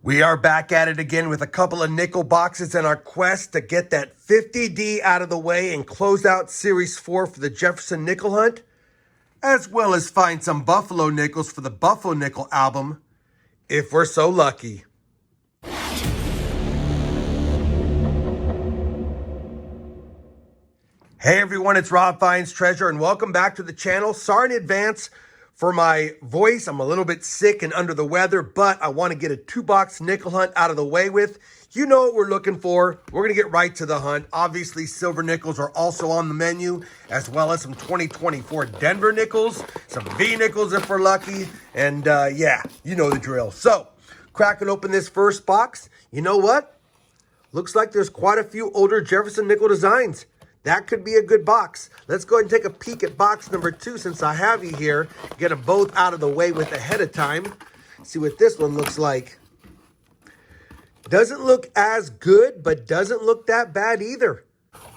We are back at it again with a couple of nickel boxes in our quest to get that 50D out of the way and close out Series 4 for the Jefferson nickel hunt, as well as find some Buffalo nickels for the Buffalo nickel album, if we're so lucky. Hey everyone, it's RobFindsTreasure and welcome back to the channel. Sorry in advance for my voice. I'm a little bit sick and under the weather, but I want to get a 2-box nickel hunt out of the way with. You know what we're looking for. We're going to get right to the hunt. Obviously, silver nickels are also on the menu, as well as some 2024 Denver nickels, some V nickels if we're lucky, and yeah, you know the drill. So, cracking open this first box, you know what? Looks like there's quite a few older Jefferson nickel designs. That could be a good box. Let's go ahead and take a peek at box number 2 since I have you here. Get them both out of the way with ahead of time. See what this one looks like. Doesn't look as good, but doesn't look that bad either.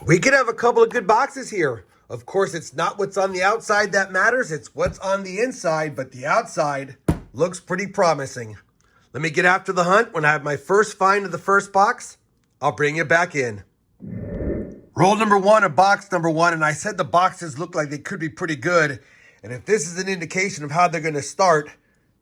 We could have a couple of good boxes here. Of course, it's not what's on the outside that matters. It's what's on the inside, but the outside looks pretty promising. Let me get after the hunt. When I have my first find of the first box, I'll bring you back in. Roll number 1 of box number 1, and I said the boxes look like they could be pretty good. And if this is an indication of how they're going to start,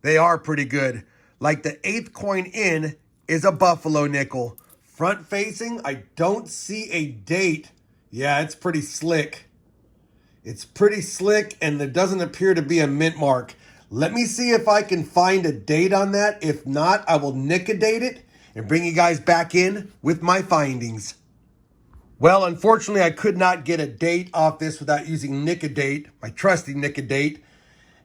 they are pretty good. Like the 8th coin in is a Buffalo nickel. Front facing, I don't see a date. Yeah, it's pretty slick. It's pretty slick, and there doesn't appear to be a mint mark. Let me see if I can find a date on that. If not, I will Nic-A-Date it and bring you guys back in with my findings. Well, unfortunately, I could not get a date off this without using Nic-A-Date, my trusty Nic-A-Date.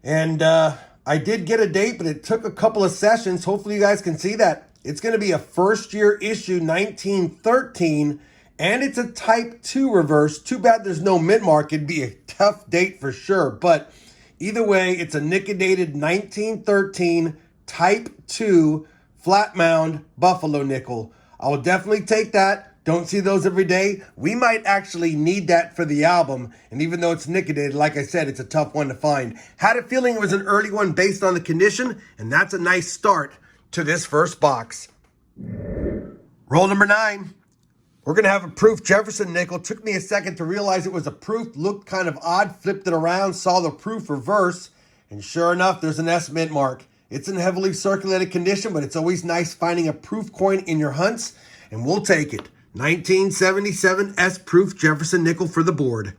And I did get a date, but it took a couple of sessions. Hopefully, you guys can see that. It's going to be a first-year issue, 1913, and it's a Type 2 reverse. Too bad there's no mint mark. It'd be a tough date for sure. But either way, it's a Nic-A-Dated 1913 Type 2 flat mound Buffalo nickel. I will definitely take that. Don't see those every day. We might actually need that for the album. And even though it's Nic-A-Dated, like I said, it's a tough one to find. Had a feeling it was an early one based on the condition, and that's a nice start to this first box. Roll number 9. We're going to have a proof Jefferson nickel. Took me a second to realize it was a proof. Looked kind of odd. Flipped it around. Saw the proof reverse. And sure enough, there's an S mint mark. It's in heavily circulated condition, but it's always nice finding a proof coin in your hunts. And we'll take it. 1977 S-proof Jefferson nickel for the board.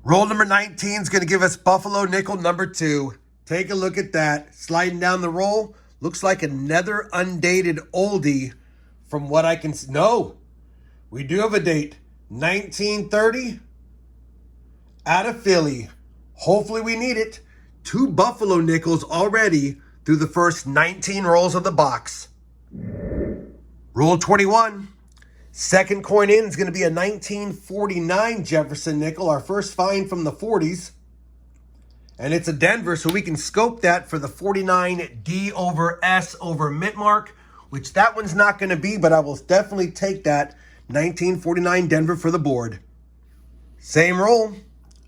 Roll number 19 is going to give us Buffalo nickel number 2. Take a look at that. Sliding down the roll. Looks like another undated oldie from what I can see. No, we do have a date. 1930 out of Philly. Hopefully we need it. 2 Buffalo nickels already through the first 19 rolls of the box. Roll 21. Second coin in is going to be a 1949 Jefferson nickel, our first find from the 40s. And it's a Denver, so we can scope that for the 49 D over S over mint mark, which that one's not going to be, but I will definitely take that 1949 Denver for the board. Same roll.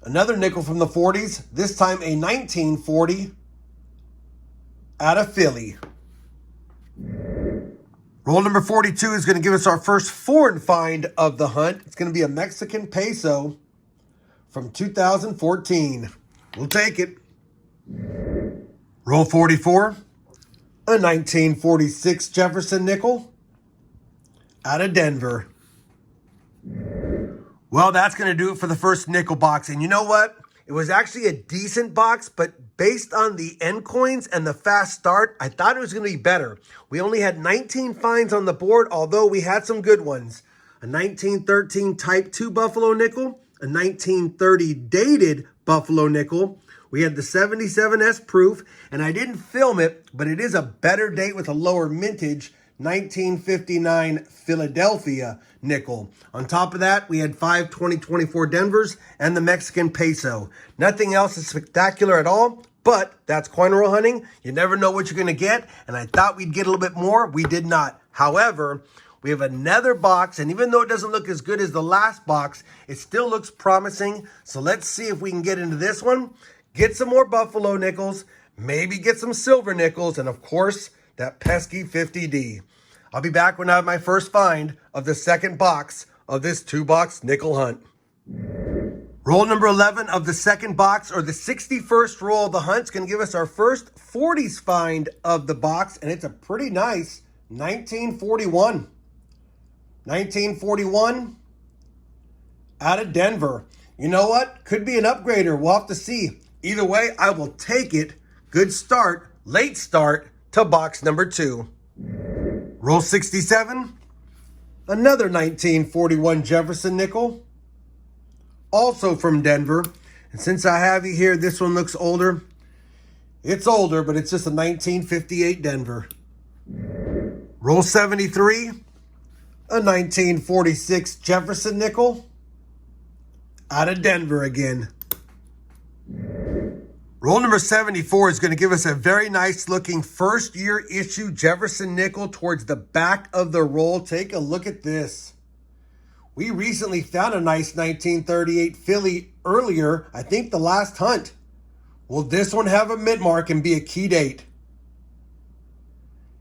Another nickel from the 40s, this time a 1940 out of Philly. Roll number 42 is going to give us our first foreign find of the hunt. It's going to be a Mexican peso from 2014. We'll take it. Roll 44, a 1946 Jefferson nickel out of Denver. Well, that's going to do it for the first nickel box. And you know what? It was actually a decent box, but based on the end coins and the fast start, I thought it was going to be better. We only had 19 finds on the board, although we had some good ones. A 1913 Type 2 Buffalo nickel, a 1930 dated Buffalo nickel. We had the 77S proof, and I didn't film it, but it is a better date with a lower mintage, 1959 Philadelphia nickel. On top of that, we had 5 2024 Denvers and the Mexican peso. Nothing else is spectacular at all, but that's coin roll hunting. You never know what you're going to get, and I thought we'd get a little bit more. We did not. However, we have another box, and even though it doesn't look as good as the last box, it still looks promising. So let's see if we can get into this one, get some more Buffalo nickels, maybe get some silver nickels, and of course, that pesky 50D. I'll be back when I have my first find of the second box of this 2-box nickel hunt. Roll number 11 of the second box, or the 61st roll of the hunt, is going to give us our first 40s find of the box, and it's a pretty nice 1941. 1941 out of Denver. You know what? Could be an upgrader. We'll have to see. Either way, I will take it. Good start, late start to box number 2. Roll 67. Another 1941 Jefferson nickel. Also from Denver. And since I have you here, this one looks older. It's older, but it's just a 1958 Denver. Roll 73. A 1946 Jefferson nickel. Out of Denver again. Roll number 74 is going to give us a very nice looking first year issue Jefferson nickel towards the back of the roll. Take a look at this. We recently found a nice 1938 Philly earlier, I think the last hunt. Will this one have a mint mark and be a key date?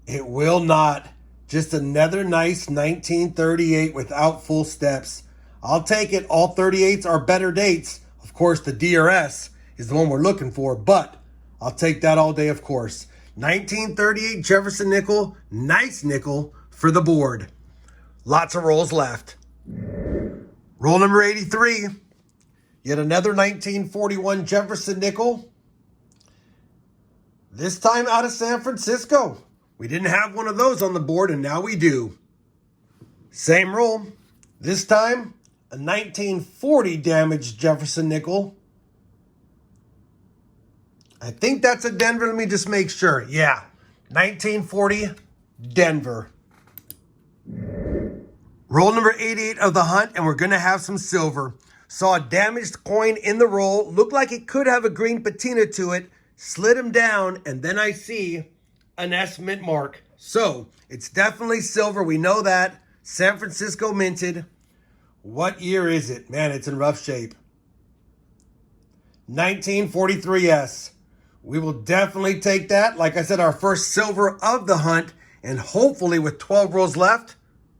It will not. Just another nice 1938 without full steps. I'll take it. All 38s are better dates. Of course, the DRS is the one we're looking for, but I'll take that all day, of course. 1938 Jefferson nickel, nice nickel for the board. Lots of rolls left. Roll number 83, yet another 1941 Jefferson nickel. This time out of San Francisco. We didn't have one of those on the board, and now we do. Same roll. This time, a 1940 damaged Jefferson nickel. I think that's a Denver. Let me just make sure. Yeah, 1940 Denver. Roll number 88 of the hunt, and we're going to have some silver. Saw a damaged coin in the roll. Looked like it could have a green patina to it. Slid him down, and then I see an S mint mark. So, it's definitely silver. We know that. San Francisco minted. What year is it? Man, it's in rough shape. 1943 S. We will definitely take that. Like I said, our first silver of the hunt, and hopefully with 12 rolls left,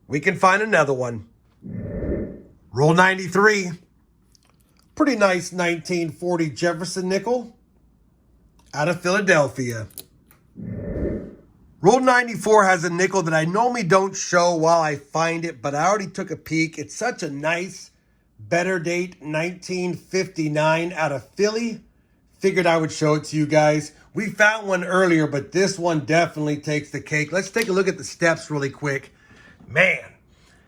we can find another one. Roll 93. Pretty nice 1940 Jefferson nickel out of Philadelphia. Roll 94 has a nickel that I normally don't show while I find it, but I already took a peek. It's such a nice, better date, 1959 out of Philly. Figured I would show it to you guys. We found one earlier, but this one definitely takes the cake. Let's take a look at the steps really quick. Man,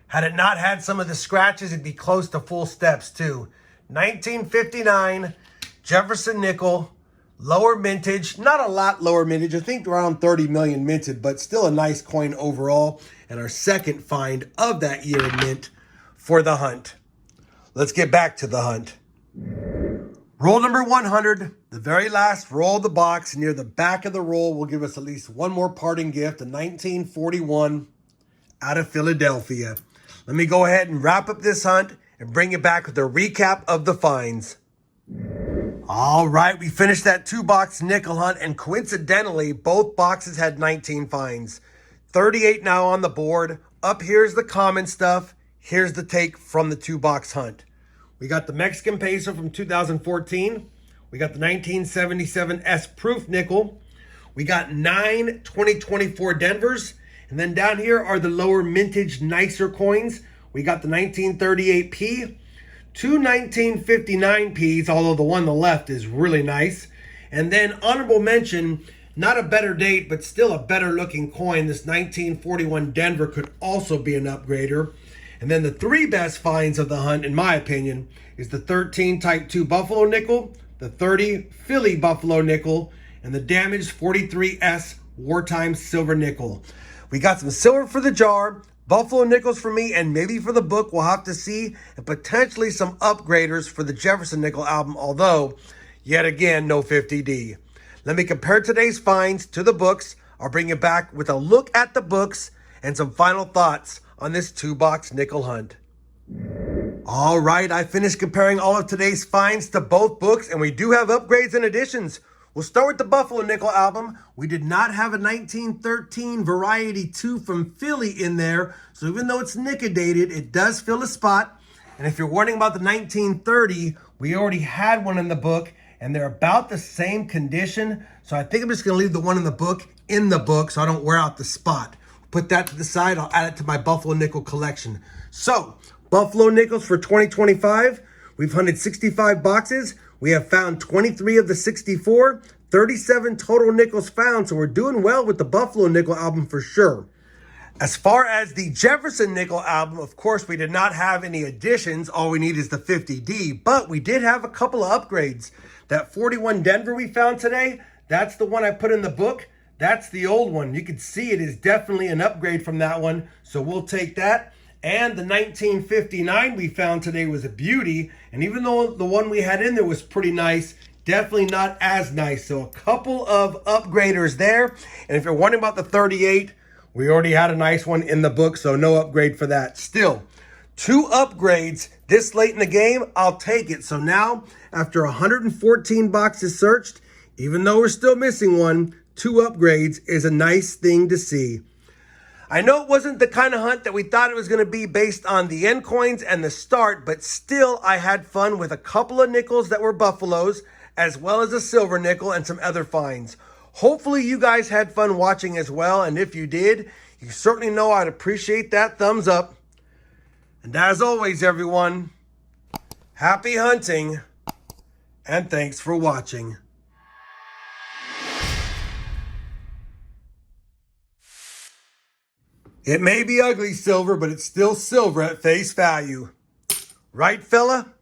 had it not had some of the scratches, it'd be close to full steps too. 1959 Jefferson nickel, lower mintage. Not a lot lower mintage. I think around 30 million minted, but still a nice coin overall. And our second find of that year in mint for the hunt. Let's get back to the hunt. Roll number 100, the very last roll of the box. Near the back of the roll will give us at least one more parting gift, a 1941 out of Philadelphia. Let me go ahead and wrap up this hunt and bring you back with a recap of the finds. All right, we finished that 2-box nickel hunt, and coincidentally, both boxes had 19 finds. 38 now on the board. Up here's the common stuff. Here's the take from the 2-box hunt. We got the Mexican peso from 2014. We got the 1977 S proof nickel. We got 9 2024 Denvers. And then down here are the lower mintage, nicer coins. We got the 1938 P, 2 1959 Ps, although the one on the left is really nice. And then honorable mention, not a better date, but still a better looking coin. This 1941 Denver could also be an upgrader. And then the 3 best finds of the hunt, in my opinion, is the 13 Type 2 Buffalo nickel, the 30 Philly Buffalo nickel, and the damaged 43S Wartime Silver nickel. We got some silver for the jar, Buffalo nickels for me, and maybe for the book, we'll have to see, and potentially some upgraders for the Jefferson nickel album, although, yet again, no 50D. Let me compare today's finds to the books. I'll bring you back with a look at the books and some final thoughts on this 2-box nickel hunt. All right, I finished comparing all of today's finds to both books, and we do have upgrades and additions. We'll start with the Buffalo Nickel album. We did not have a 1913 Variety 2 from Philly in there, so even though it's Nic-A-Dated, it does fill a spot. And if you're wondering about the 1930, we already had one in the book, and they're about the same condition. So I think I'm just gonna leave the one in the book so I don't wear out the spot. Put that to the side, I'll add it to my Buffalo Nickel collection. So, Buffalo Nickels for 2025, we've hunted 65 boxes. We have found 23 of the 64, 37 total nickels found, so we're doing well with the Buffalo Nickel album for sure. As far as the Jefferson Nickel album, of course, we did not have any additions. All we need is the 50D, but we did have a couple of upgrades. That 41 Denver we found today, that's the one I put in the book. That's the old one. You can see it is definitely an upgrade from that one, so we'll take that. And the 1959 we found today was a beauty. And even though the one we had in there was pretty nice, definitely not as nice. So a couple of upgraders there. And if you're wondering about the 38, we already had a nice one in the book, so no upgrade for that. Still, 2 upgrades this late in the game, I'll take it. So now, after 114 boxes searched, even though we're still missing one, 2 upgrades is a nice thing to see. I know it wasn't the kind of hunt that we thought it was going to be based on the end coins and the start, but still I had fun with a couple of nickels that were Buffaloes, as well as a silver nickel and some other finds. Hopefully you guys had fun watching as well, and if you did, you certainly know I'd appreciate that thumbs up. And as always, everyone, happy hunting, and thanks for watching. It may be ugly silver, but it's still silver at face value. Right, fella?